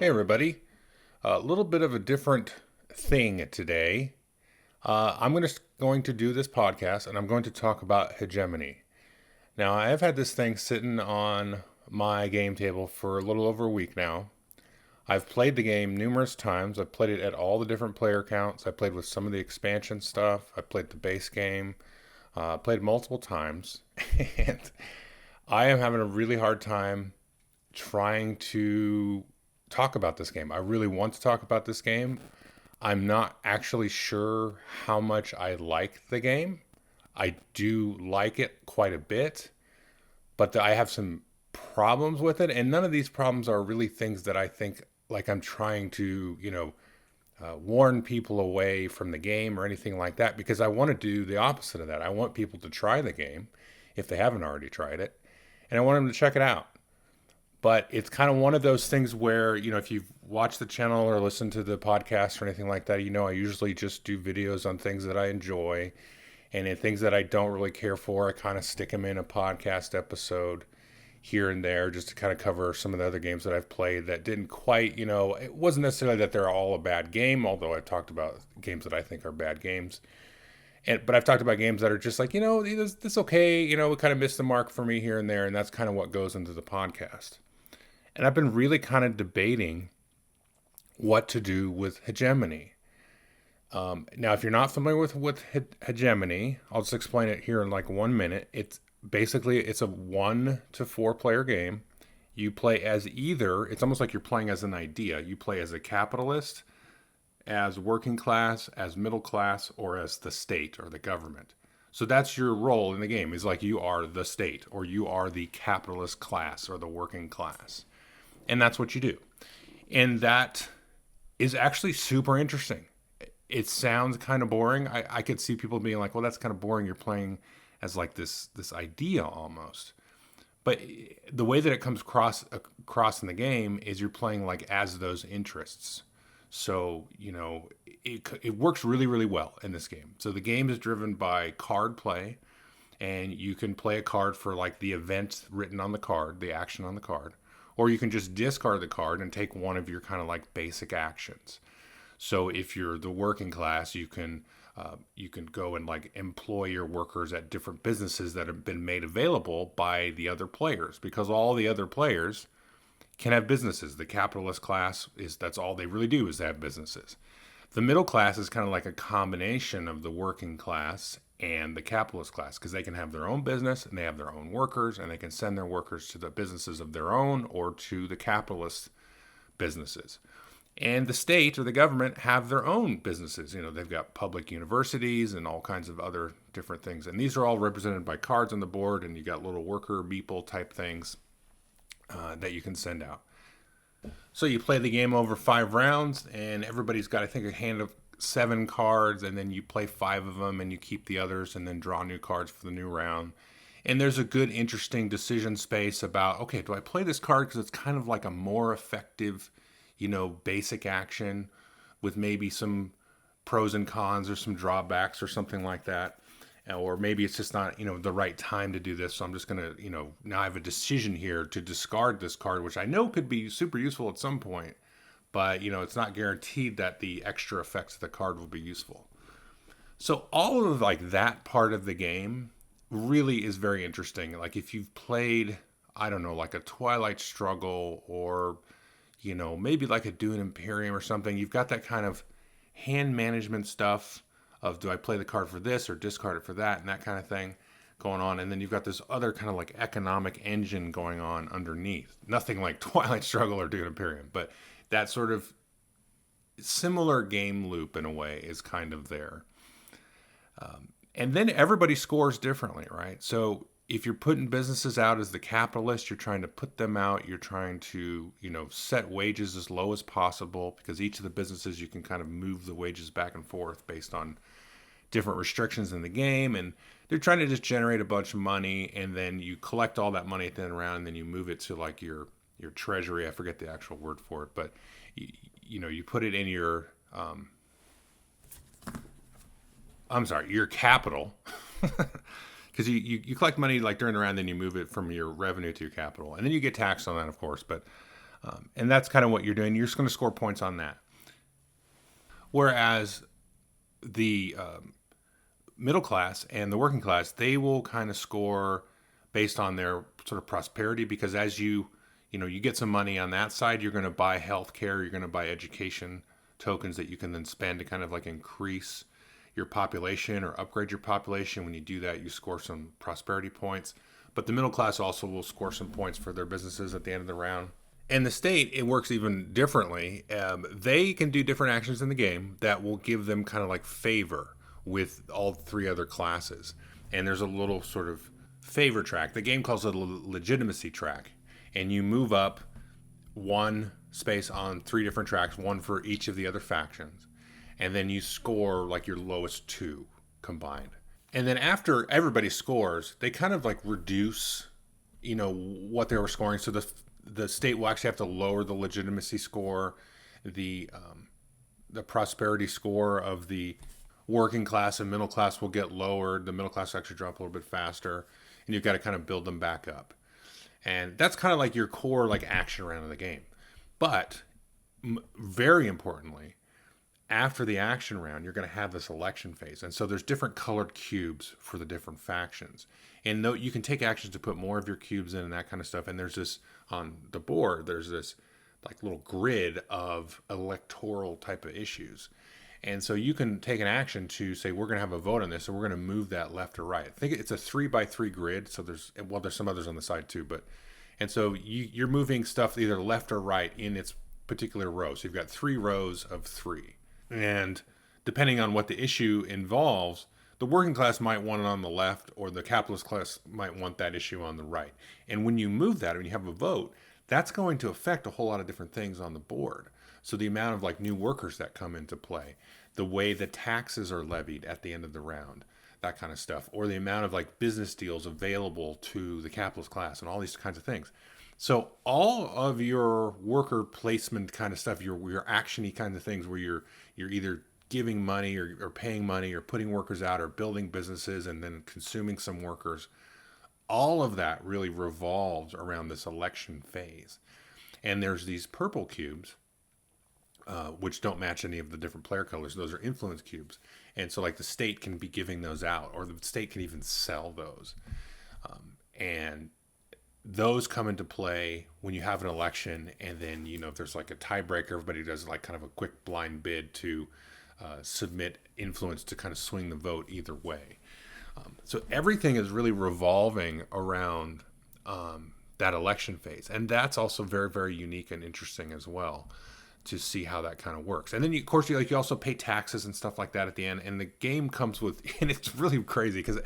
Hey everybody, a little bit of a different thing today. I'm going to do this podcast and I'm going to talk about hegemony. Now, I have had this thing sitting on my game table for a little over a week now. I've played the game numerous times. I've played it at all the different player counts. I played with some of the expansion stuff. I played the base game. Played multiple times, and I am having a really hard time trying to talk about this game. I really want to talk about this game. I'm not actually sure how much I like the game. I do like it quite a bit, but I have some problems with it, and none of these problems are really things that I think like I'm trying to, warn people away from the game or anything like that, because I want to do the opposite of that. I want people to try the game if they haven't already tried it, and I want them to check it out. But it's kind of one of those things where, if you've watched the channel or listened to the podcast or anything like that, I usually just do videos on things that I enjoy. And in things that I don't really care for, I kind of stick them in a podcast episode here and there just to kind of cover some of the other games that I've played that didn't quite, it wasn't necessarily that they're all a bad game, although I've talked about games that I think are bad games. But I've talked about games that are just like, this okay, we kind of missed the mark for me here and there. And that's kind of what goes into the podcast. And I've been really kind of debating what to do with hegemony. Now, if you're not familiar with hegemony, I'll just explain it here in like 1 minute. It's a 1 to 4 player game. You play as it's almost like you're playing as an idea. You play as a capitalist, as working class, as middle class, or as the state or the government. So that's your role in the game, is like you are the state, or you are the capitalist class or the working class. And that's what you do. And that is actually super interesting. It sounds kind of boring. I could see people being like, well, that's kind of boring. You're playing as like this idea almost. But the way that it comes across in the game is you're playing like as those interests. So, it works really, really well in this game. So the game is driven by card play. And you can play a card for like the event written on the card, the action on the card. Or you can just discard the card and take one of your kind of like basic actions. So if you're the working class, you can go and like employ your workers at different businesses that have been made available by the other players, because all the other players can have businesses. The capitalist class that's all they really do is have businesses. The middle class is kind of like a combination of the working class and the capitalist class, because they can have their own business and they have their own workers, and they can send their workers to the businesses of their own or to the capitalist businesses. And the state or the government have their own businesses. They've got public universities and all kinds of other different things. And these are all represented by cards on the board, and you got little worker meeple type things that you can send out. So you play the game over 5 rounds, and everybody's got, I think, a hand of 7 cards, and then you play 5 of them and you keep the others and then draw new cards for the new round. And there's a good, interesting decision space about, okay, do I play this card because it's kind of like a more effective, basic action with maybe some pros and cons or some drawbacks or something like that. Or maybe it's just not, the right time to do this. So I'm just going to, now I have a decision here to discard this card, which I know could be super useful at some point. But, it's not guaranteed that the extra effects of the card will be useful. So all of like that part of the game really is very interesting. Like if you've played, I don't know, like a Twilight Struggle or, maybe like a Dune Imperium or something, you've got that kind of hand management stuff of, do I play the card for this or discard it for that, and that kind of thing going on. And then you've got this other kind of like economic engine going on underneath. Nothing like Twilight Struggle or Dune Imperium, but that sort of similar game loop in a way is kind of there. And then everybody scores differently, right? So if you're putting businesses out as the capitalist, you're trying to put them out. You're trying to, set wages as low as possible, because each of the businesses, you can kind of move the wages back and forth based on different restrictions in the game. And they're trying to just generate a bunch of money, and then you collect all that money at the end of the round, and then you move it to like your treasury. I forget the actual word for it, but you put it in your your capital, because you collect money like during the round, then you move it from your revenue to your capital, and then you get taxed on that, of course. But And that's kind of what you're doing. You're just going to score points on that. Whereas the middle class and the working class, they will kind of score based on their sort of prosperity, because as you get some money on that side, you're going to buy healthcare, you're going to buy education tokens that you can then spend to kind of like increase your population or upgrade your population. When you do that, you score some prosperity points. But the middle class also will score some points for their businesses at the end of the round. And the state, it works even differently. They can do different actions in the game that will give them kind of like favor with all three other classes. And there's a little sort of favor track. The game calls it a legitimacy track. And you move up one space on three different tracks, one for each of the other factions. And then you score like your lowest two combined. And then after everybody scores, they kind of like reduce, what they were scoring. So the state will actually have to lower the legitimacy score, the prosperity score of the working class and middle class will get lowered. The middle class will actually drop a little bit faster, and you've got to kind of build them back up. And that's kind of like your core like action round of the game. But very importantly, after the action round, you're going to have this election phase. And so there's different colored cubes for the different factions. And you can take actions to put more of your cubes in and that kind of stuff. And there's this, on the board, there's this like little grid of electoral type of issues. And so you can take an action to say, we're going to have a vote on this, so we're going to move that left or right. I think it's a 3x3 grid. So there's some others on the side too, and so you're moving stuff either left or right in its particular row. So you've got 3 rows of 3. And depending on what the issue involves, the working class might want it on the left, or the capitalist class might want that issue on the right. And when you move that, when you have a vote, that's going to affect a whole lot of different things on the board. So the amount of like new workers that come into play, the way the taxes are levied at the end of the round, that kind of stuff, or the amount of like business deals available to the capitalist class, and all these kinds of things. So all of your worker placement kind of stuff, your action-y kind of things where you're either giving money or paying money or putting workers out or building businesses and then consuming some workers, all of that really revolves around this election phase. And there's these purple cubes, which don't match any of the different player colors. Those are influence cubes. And so like the state can be giving those out, or the state can even sell those. And those come into play when you have an election, and then, if there's like a tiebreaker, everybody does like kind of a quick blind bid to submit influence to kind of swing the vote either way. So everything is really revolving around that election phase. And that's also very, very unique and interesting as well, to see how that kind of works. And then of course you also pay taxes and stuff like that at the end. And the game comes with, and it's really crazy because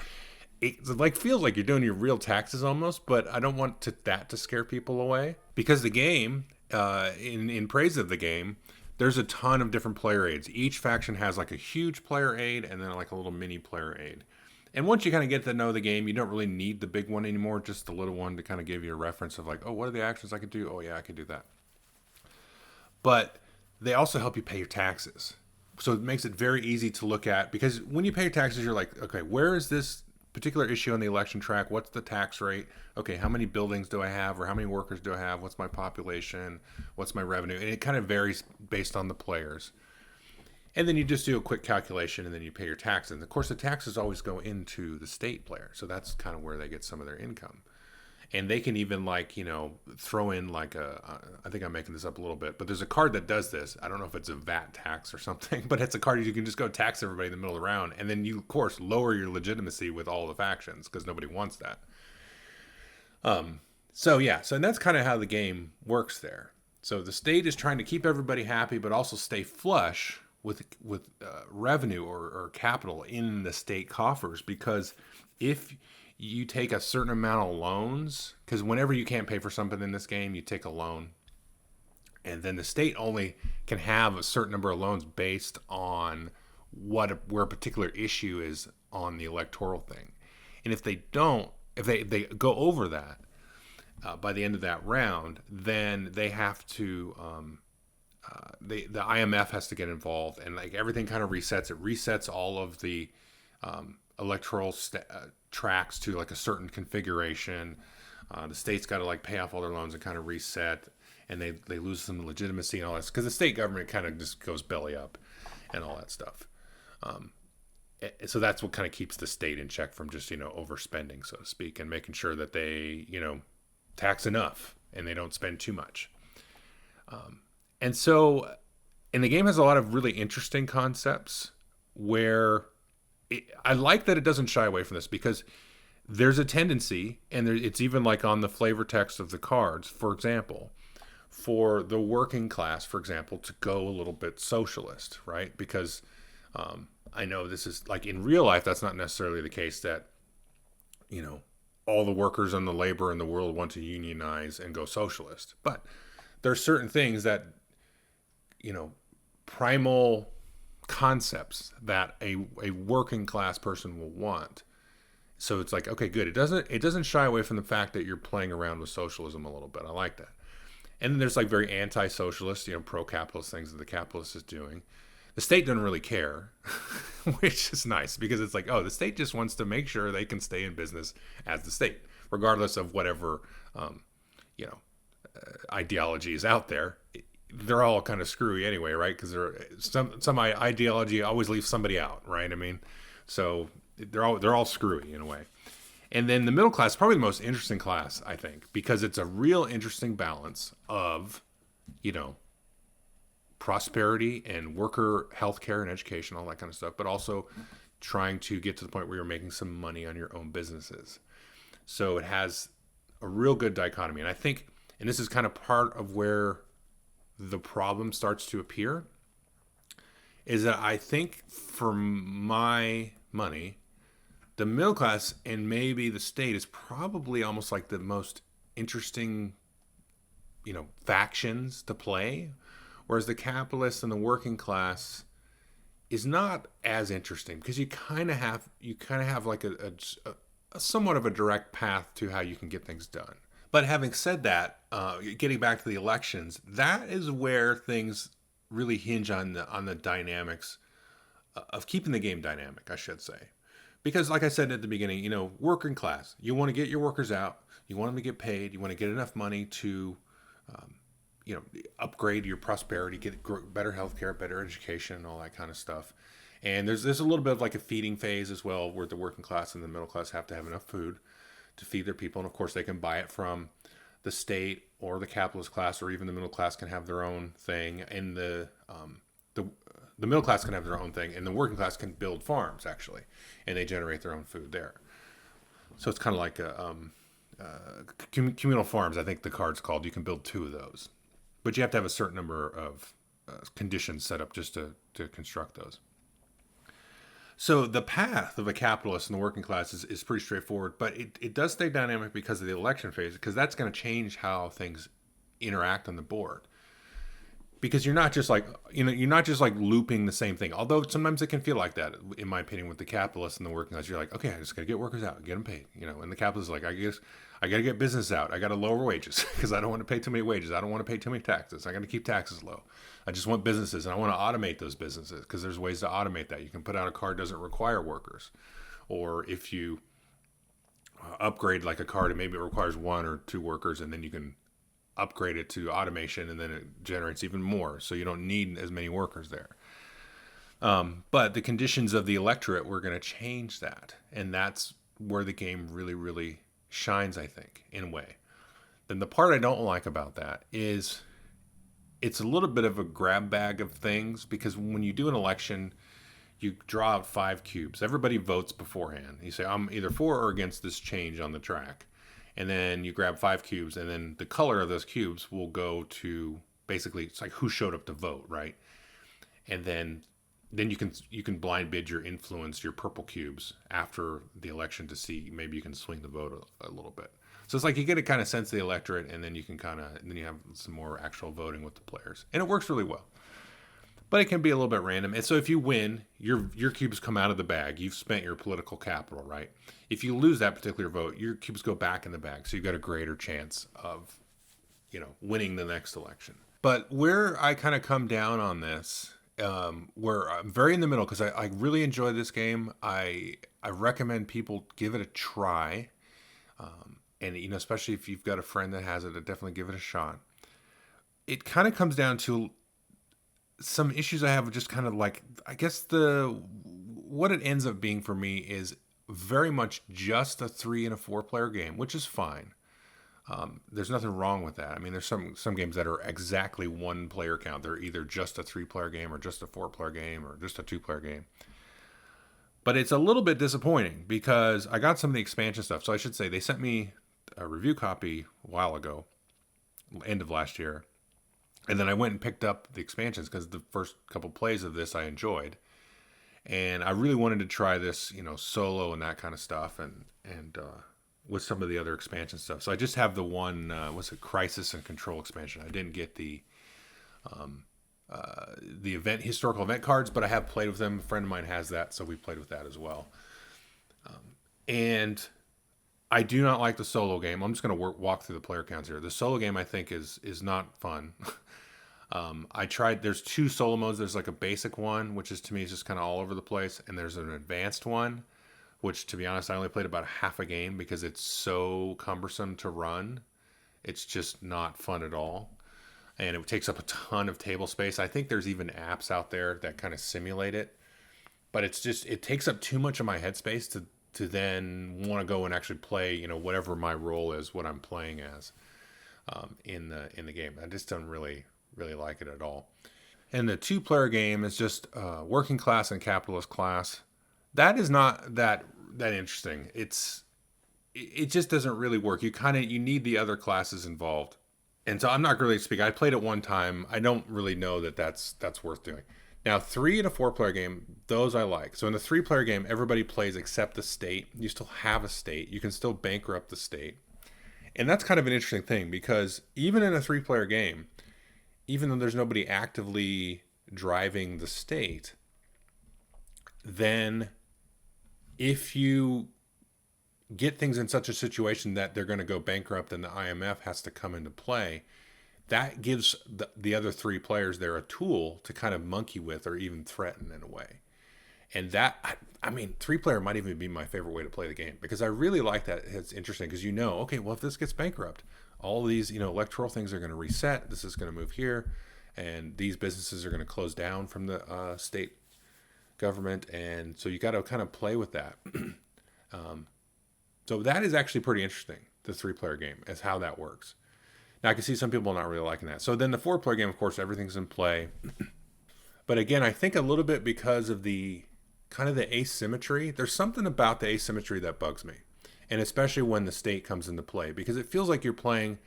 it like feels like you're doing your real taxes almost, but I don't want that to scare people away, because the game, in praise of the game, there's a ton of different player aids. Each faction has like a huge player aid and then like a little mini player aid. And once you kind of get to know the game, you don't really need the big one anymore, just the little one to kind of give you a reference of like, oh, what are the actions I could do? Oh yeah, I could do that. But they also help you pay your taxes. So it makes it very easy to look at, because when you pay your taxes, you're like, okay, where is this particular issue on the election track? What's the tax rate? Okay, how many buildings do I have, or how many workers do I have? What's my population? What's my revenue? And it kind of varies based on the players. And then you just do a quick calculation, and then you pay your taxes. And of course, the taxes always go into the state player. So that's kind of where they get some of their income. And they can even throw in like I think I'm making this up a little bit, but there's a card that does this. I don't know if it's a VAT tax or something, but it's a card you can just go tax everybody in the middle of the round. And then you, of course, lower your legitimacy with all the factions, because nobody wants that. So that's kind of how the game works there. So the state is trying to keep everybody happy, but also stay flush with revenue or capital in the state coffers, because if you take a certain amount of loans, because whenever you can't pay for something in this game, you take a loan. And then the state only can have a certain number of loans based on where a particular issue is on the electoral thing. And if they go over that by the end of that round, then they have to, the IMF has to get involved, and like everything kind of resets. It resets all of the electoral tracks to like a certain configuration. The state's got to like pay off all their loans and kind of reset. and they lose some legitimacy and all that, because the state government kind of just goes belly up and all that stuff. So that's what kind of keeps the state in check from just, overspending, so to speak, and making sure that they, tax enough and they don't spend too much. And the game has a lot of really interesting concepts where I like that it doesn't shy away from this, because there's a tendency, and it's even like on the flavor text of the cards, for example, for the working class, for example, to go a little bit socialist, right? Because I know this is like in real life, that's not necessarily the case that, all the workers and the labor in the world want to unionize and go socialist. But there are certain things that, primal concepts that a working class person will want. So it's like, okay, good. It doesn't shy away from the fact that you're playing around with socialism a little bit. I like that. And then there's like very anti-socialist, pro-capitalist things that the capitalist is doing. The state doesn't really care, which is nice, because it's like, oh, the state just wants to make sure they can stay in business as the state, regardless of whatever, ideology is out there. They're all kind of screwy anyway, right? Because some ideology always leaves somebody out, right? I mean, so they're all screwy in a way. And then the middle class is probably the most interesting class, I think, because it's a real interesting balance of, prosperity and worker healthcare and education, all that kind of stuff, but also trying to get to the point where you're making some money on your own businesses. So it has a real good dichotomy. And I think, and this is kind of part of where the problem starts to appear, is that I think for my money, the middle class and maybe the state is probably almost like the most interesting, factions to play, whereas the capitalists and the working class is not as interesting, because you kind of have like a somewhat of a direct path to how you can get things done. But having said that, getting back to the elections, that is where things really hinge on the dynamics of keeping the game dynamic, I should say. Because like I said at the beginning, working class, you want to get your workers out, you want them to get paid, you want to get enough money to, upgrade your prosperity, get better healthcare, better education, all that kind of stuff. And there's a little bit of like a feeding phase as well, where the working class and the middle class have to have enough food to feed their people. And of course they can buy it from the state, or the capitalist class, or even the middle class can have their own thing. And the middle class can have their own thing, and the working class can build farms actually, and they generate their own food there. So it's kind of like communal farms, I think the card's called. You can build 2 of those, but you have to have a certain number of conditions set up just to construct those. So the path of a capitalist and the working class is pretty straightforward, but it does stay dynamic because of the election phase, because that's going to change how things interact on the board. Because you're not just like looping the same thing. Although sometimes it can feel like that, in my opinion, with the capitalists and the working class. You're like, okay, I just got to get workers out, get them paid, and the capitalists are like, I got to get business out. I got to lower wages because I don't want to pay too many wages. I don't want to pay too many taxes. I got to keep taxes low. I just want businesses, and I want to automate those businesses, because there's ways to automate that. You can put out a card that doesn't require workers. Or if you upgrade like a card and maybe it requires 1 or 2 workers, and then you can upgrade it to automation, and then it generates even more, so you don't need as many workers there. But the conditions of the electorate, we're going to change that, and that's where the game really, really shines, I think, in a way. Then the part I don't like about that is it's a little bit of a grab bag of things, because when you do an election, you draw out 5 cubes. Everybody votes beforehand. You say, I'm either for or against this change on the track. And then you grab 5 cubes, and then the color of those cubes will go to, basically, it's like who showed up to vote, right? And then you can blind bid your influence, your purple cubes, after the election to see maybe you can swing the vote a little bit. So it's like you get a kind of sense of the electorate, and then you have some more actual voting with the players, and it works really well. But it can be a little bit random. And so if you win, your cubes come out of the bag. You've spent your political capital, right? If you lose that particular vote, your cubes go back in the bag. So you've got a greater chance of, winning the next election. But where I kind of come down on this, where I'm very in the middle, because I really enjoy this game. I recommend people give it a try. And, especially if you've got a friend that has it, definitely give it a shot. it kind of comes down to some issues I have with just kind of like, I guess what it ends up being for me is very much just a 3 and a 4 player game, which is fine. There's nothing wrong with that. I mean, there's some games that are exactly 1 player count. They're either just a 3 player game or just a 4 player game or just a 2 player game. But it's a little bit disappointing because I got some of the expansion stuff. So I should say they sent me a review copy a while ago, end of last year. And then I went and picked up the expansions because the first couple plays of this I enjoyed. And I really wanted to try this, solo and that kind of stuff and with some of the other expansion stuff. So I just have the one, Crisis and Control expansion. I didn't get the historical event cards, but I have played with them. A friend of mine has that, so we played with that as well. And I do not like the solo game. I'm just going to walk through the player counts here. The solo game I think is not fun. I tried. There's 2 solo modes. There's like a basic one, which is to me is just kind of all over the place, and there's an advanced one, which to be honest, I only played about half a game because it's so cumbersome to run. It's just not fun at all, and it takes up a ton of table space. I think there's even apps out there that kind of simulate it, but it takes up too much of my headspace to then want to go and actually play, whatever my role is, what I'm playing as in the game. I just don't really like it at all. And the 2 player game is just working class and capitalist class. That is not that interesting. It just doesn't really work. You need the other classes involved. And so I'm not really speaking. I played it one time. I don't really know that's worth doing. Now, 3 and a 4 player game, those I like. So in the 3 player game, everybody plays except the state. You still have a state. You can still bankrupt the state. And that's kind of an interesting thing because even in a 3 player game, even though there's nobody actively driving the state, then if you get things in such a situation that they're going to go bankrupt and the IMF has to come into play, that gives the other 3 players there a tool to kind of monkey with or even threaten in a way. And that, 3 player might even be my favorite way to play the game because I really like that. It's interesting because okay, well, if this gets bankrupt, all these, electoral things are going to reset. This is going to move here. And these businesses are going to close down from the state government. And so you got to kind of play with that. So that is actually pretty interesting, the 3 player game, as how that works. Now, I can see some people not really liking that. So then the 4 player game, of course, everything's in play. But again, I think a little bit because of the kind of the asymmetry. There's something about the asymmetry that bugs me. And especially when the state comes into play, because it feels like you're playing,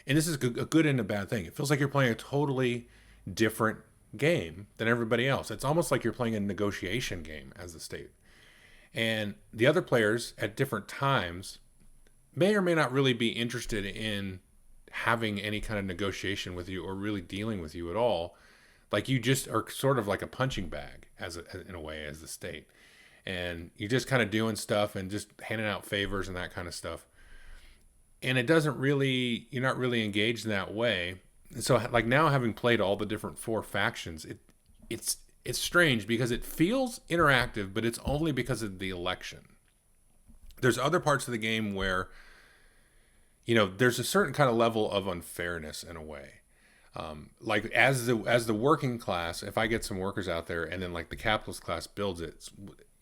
and this is a good and a bad thing. It feels like you're playing a totally different game than everybody else. It's almost like you're playing a negotiation game as the state. And the other players at different times may or may not really be interested in having any kind of negotiation with you or really dealing with you at all. Like you just are sort of like a punching bag in a way as the state. And you're just kind of doing stuff and just handing out favors and that kind of stuff. And you're not really engaged in that way. And so like now having played all the different 4 factions, it's strange because it feels interactive, but it's only because of the election. There's other parts of the game where, there's a certain kind of level of unfairness in a way. Like as the working class, if I get some workers out there and then like the capitalist class builds it,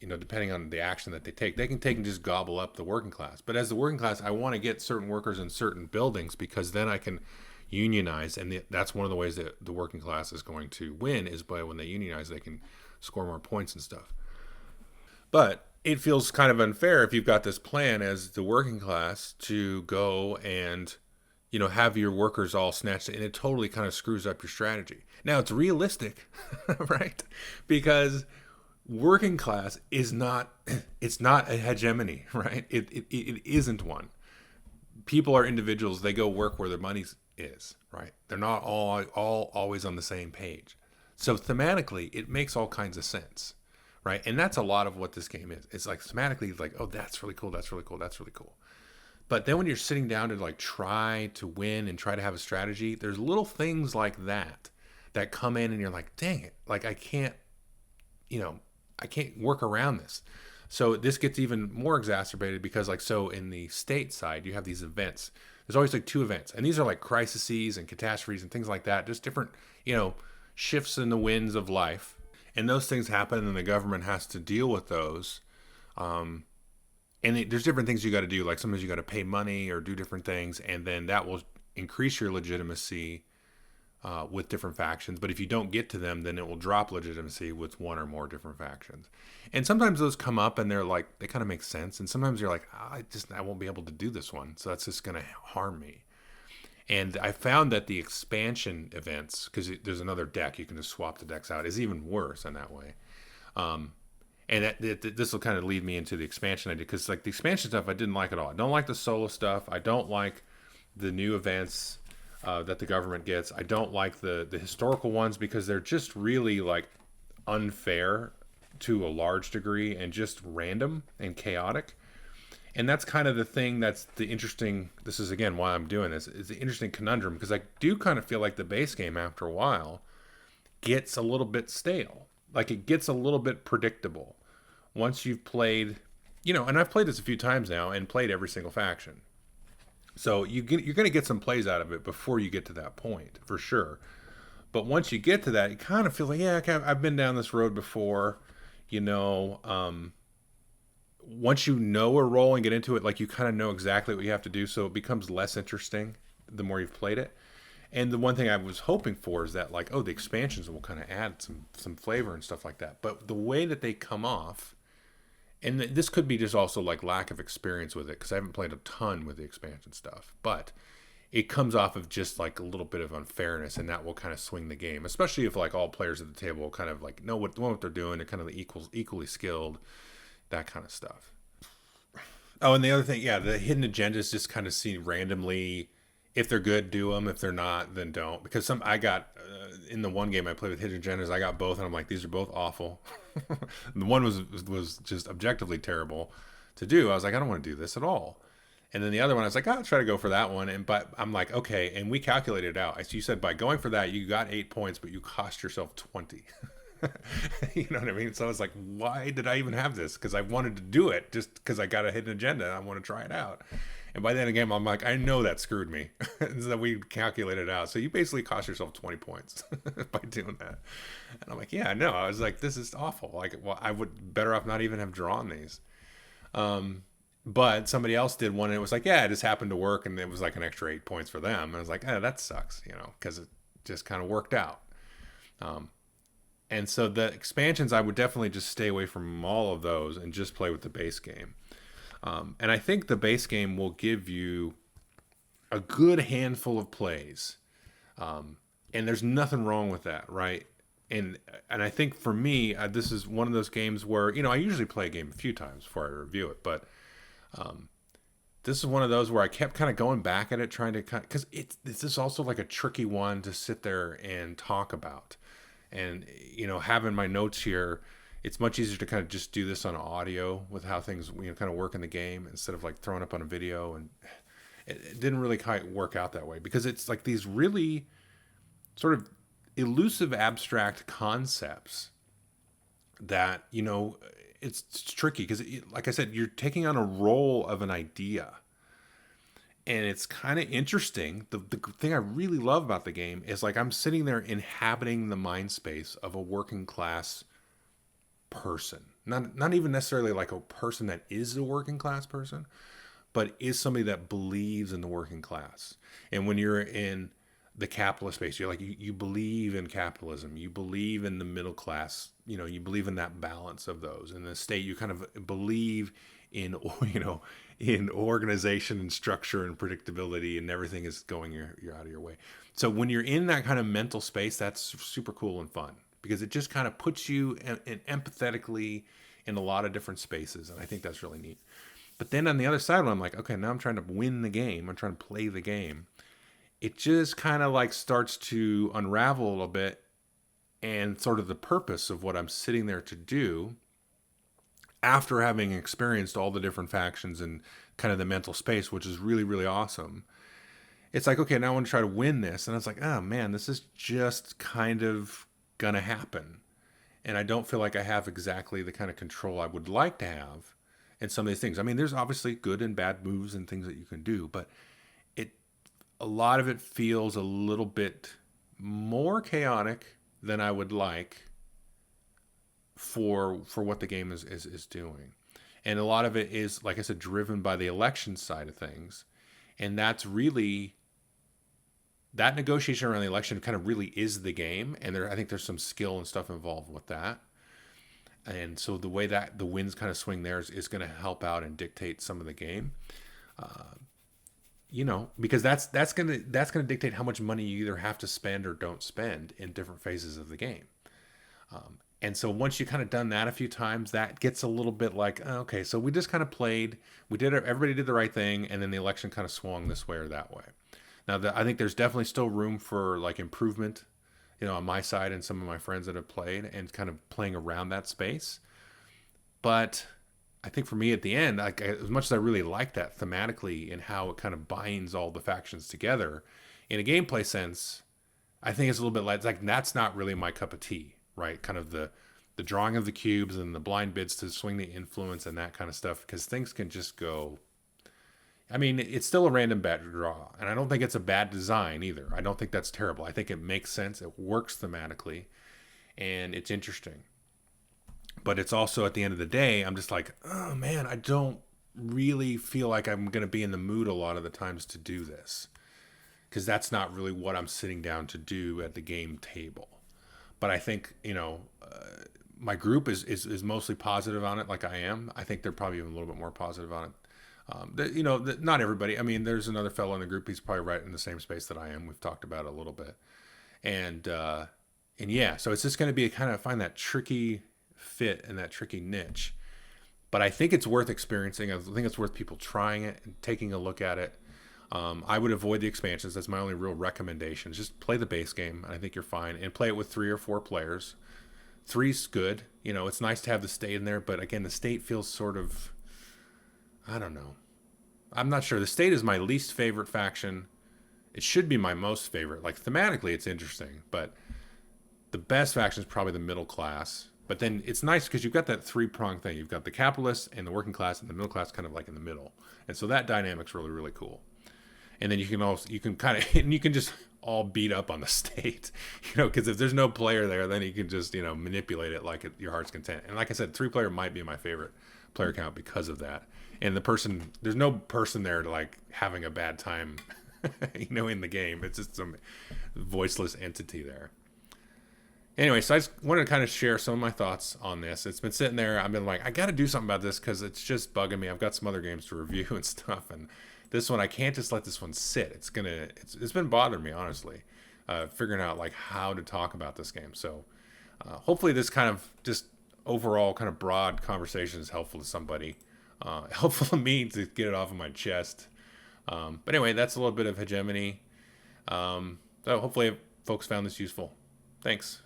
depending on the action that they can take and just gobble up the working class. But as the working class, I want to get certain workers in certain buildings because then I can unionize. And that's one of the ways that the working class is going to win is by when they unionize, they can score more points and stuff. But it feels kind of unfair if you've got this plan as the working class to go and, have your workers all snatched, and it totally kind of screws up your strategy. Now it's realistic, right? Because working class it's not a hegemony, right? It isn't one. People are individuals. They go work where their money is, right? They're not all always on the same page. So thematically, it makes all kinds of sense, right? And that's a lot of what this game is. It's like thematically, it's like, oh, that's really cool. That's really cool. That's really cool. But then when you're sitting down to like try to win and try to have a strategy, there's little things like that come in and you're like, dang it. Like I can't work around this. So this gets even more exacerbated because, like, so in the state side, you have these events. There's always like two events, and these are like crises and catastrophes and things like that. Just different, you know, shifts in the winds of life, and those things happen, and the government has to deal with those. Um, there's different things you got to do. Like sometimes you got to pay money or do different things, and then that will increase your legitimacy with different factions. But if you don't get to them, then it will drop legitimacy with one or more different factions. And sometimes those come up and they're like, they kind of make sense. And sometimes you're like, I won't be able to do this one. So that's just going to harm me. And I found that the expansion events, because there's another deck, you can just swap the decks out, is even worse in that way. And this will kind of lead me into the expansion idea, because like the expansion stuff, I didn't like at all. I don't like the solo stuff. I don't like the new events that the government gets. I don't like the historical ones because they're just really like unfair to a large degree and just random and chaotic. And that's kind of the thing that's the interesting, this is again why I'm doing this, is the interesting conundrum, because I do kind of feel like the base game after a while gets a little bit stale. Like it gets a little bit predictable once you've played, and I've played this a few times now and played every single faction. So you're going to get some plays out of it before you get to that point, for sure. But once you get to that, you kind of feel like, yeah, I've been down this road before, once you know a role and get into it, like you kind of know exactly what you have to do. So it becomes less interesting the more you've played it. And the one thing I was hoping for is that like, the expansions will kind of add some flavor and stuff like that. But the way that they come off, and this could be just also like lack of experience with it, because I haven't played a ton with the expansion stuff, but it comes off of just like a little bit of unfairness, and that will kind of swing the game, especially if like all players at the table kind of like know what they're doing. They're kind of equally skilled, that kind of stuff. Oh, and the other thing, yeah, the hidden agendas just kind of seen randomly. If they're good, do them. If they're not, then don't. Because I got in the one game I played with hidden agendas, I got both, and I'm like, these are both awful. The one was just objectively terrible to do. I was like, I don't want to do this at all. And then the other one, I was like, I'll try to go for that one. But I'm like, okay. And we calculated it out. As you said, by going for that, you got 8 points, but you cost yourself 20. You know what I mean? So I was like, why did I even have this? Because I wanted to do it just because I got a hidden agenda and I want to try it out. And by the end of the game, I'm like, I know that screwed me. So we calculated it out. So you basically cost yourself 20 points by doing that. And I'm like, yeah, I know. I was like, this is awful. Like, well, I would better off not even have drawn these. But somebody else did one, and it was like, yeah, it just happened to work, and it was like an extra 8 points for them. And I was like, that sucks, because it just kind of worked out. And so the expansions, I would definitely just stay away from all of those and just play with the base game. And I think the base game will give you a good handful of plays. And there's nothing wrong with that, right? And I think for me, this is one of those games where, I usually play a game a few times before I review it. But this is one of those where I kept kind of going back at it, trying to because this is also like a tricky one to sit there and talk about. And, having my notes here, it's much easier to kind of just do this on audio with how things, kind of work in the game instead of like throwing up on a video. And it didn't really quite work out that way because it's like these really sort of elusive, abstract concepts that, it's tricky because, like I said, you're taking on a role of an idea. And it's kind of interesting. The thing I really love about the game is like I'm sitting there inhabiting the mind space of a working class person. Not even necessarily like a person that is a working class person, but is somebody that believes in the working class. And when you're in the capitalist space, you're like, you believe in capitalism. You believe in the middle class. You believe in that balance of those. In the state, you kind of believe in, in organization and structure and predictability, and everything is going you're out of your way. So when you're in that kind of mental space, that's super cool and fun because it just kind of puts you in empathetically in a lot of different spaces. And I think that's really neat. But then on the other side, when I'm like, okay, now I'm trying to win the game. I'm trying to play the game. It just kind of like starts to unravel a little bit, and sort of the purpose of what I'm sitting there to do after having experienced all the different factions and kind of the mental space, which is really, really awesome. It's like, okay, now I want to try to win this. And it's like, oh man, this is just kind of going to happen. and I don't feel like I have exactly the kind of control I would like to have in some of these things. I mean, there's obviously good and bad moves and things that you can do, but it a lot of it feels a little bit more chaotic than I would like for what the game is doing. And a lot of it is, like I said, driven by the election side of things. And that's really that negotiation around the election kind of really is the game. And I think there's some skill and stuff involved with that. And so the way that the winds kind of swing there is going to help out and dictate some of the game. Because that's gonna dictate how much money you either have to spend or don't spend in different phases of the game. And so once you kind of done that a few times, that gets a little bit like, okay, so we just kind of played, everybody did the right thing, and then the election kind of swung this way or that way. Now, I think there's definitely still room for like improvement, on my side and some of my friends that have played and kind of playing around that space. But I think for me at the end, like as much as I really like that thematically and how it kind of binds all the factions together, in a gameplay sense, I think it's a little bit like that's not really my cup of tea, right? Kind of the drawing of the cubes and the blind bids to swing the influence and that kind of stuff, because things can just go. I mean, it's still a random bet draw, and I don't think it's a bad design either. I don't think that's terrible. I think it makes sense. It works thematically, and it's interesting. But it's also at the end of the day, I'm just like, oh man, I don't really feel like I'm going to be in the mood a lot of the times to do this, because that's not really what I'm sitting down to do at the game table. But I think, my group is mostly positive on it, like I am. I think they're probably even a little bit more positive on it. Not everybody. I mean, there's another fellow in the group. He's probably right in the same space that I am. We've talked about it a little bit. And yeah, so it's just going to be kind of find that tricky fit and that tricky niche. But I think it's worth experiencing. I think it's worth people trying it and taking a look at it. I would avoid the expansions. That's my only real recommendation. Just play the base game. I think you're fine. And play it with 3 or 4 players. 3's good. It's nice to have the state in there. But again, the state feels sort of, I don't know. I'm not sure. The state is my least favorite faction. It should be my most favorite. Like thematically, it's interesting. But the best faction is probably the middle class. But then it's nice because you've got that 3-pronged thing. You've got the capitalists and the working class, and the middle class kind of like in the middle. And so that dynamic's really, really cool. And then you can kind of, and you can just all beat up on the state, because if there's no player there, then you can just, manipulate it like your heart's content. And like I said, 3-player might be my favorite player count because of that. And there's no person there to like having a bad time, in the game. It's just some voiceless entity there. Anyway, so I just wanted to kind of share some of my thoughts on this. It's been sitting there. I've been like, I got to do something about this because it's just bugging me. I've got some other games to review and stuff, and this one I can't just let this one sit. It's been bothering me, honestly, figuring out like how to talk about this game. So hopefully this kind of just overall kind of broad conversation is helpful to somebody, helpful to me to get it off of my chest. But anyway, that's a little bit of Hegemony. So hopefully folks found this useful. Thanks.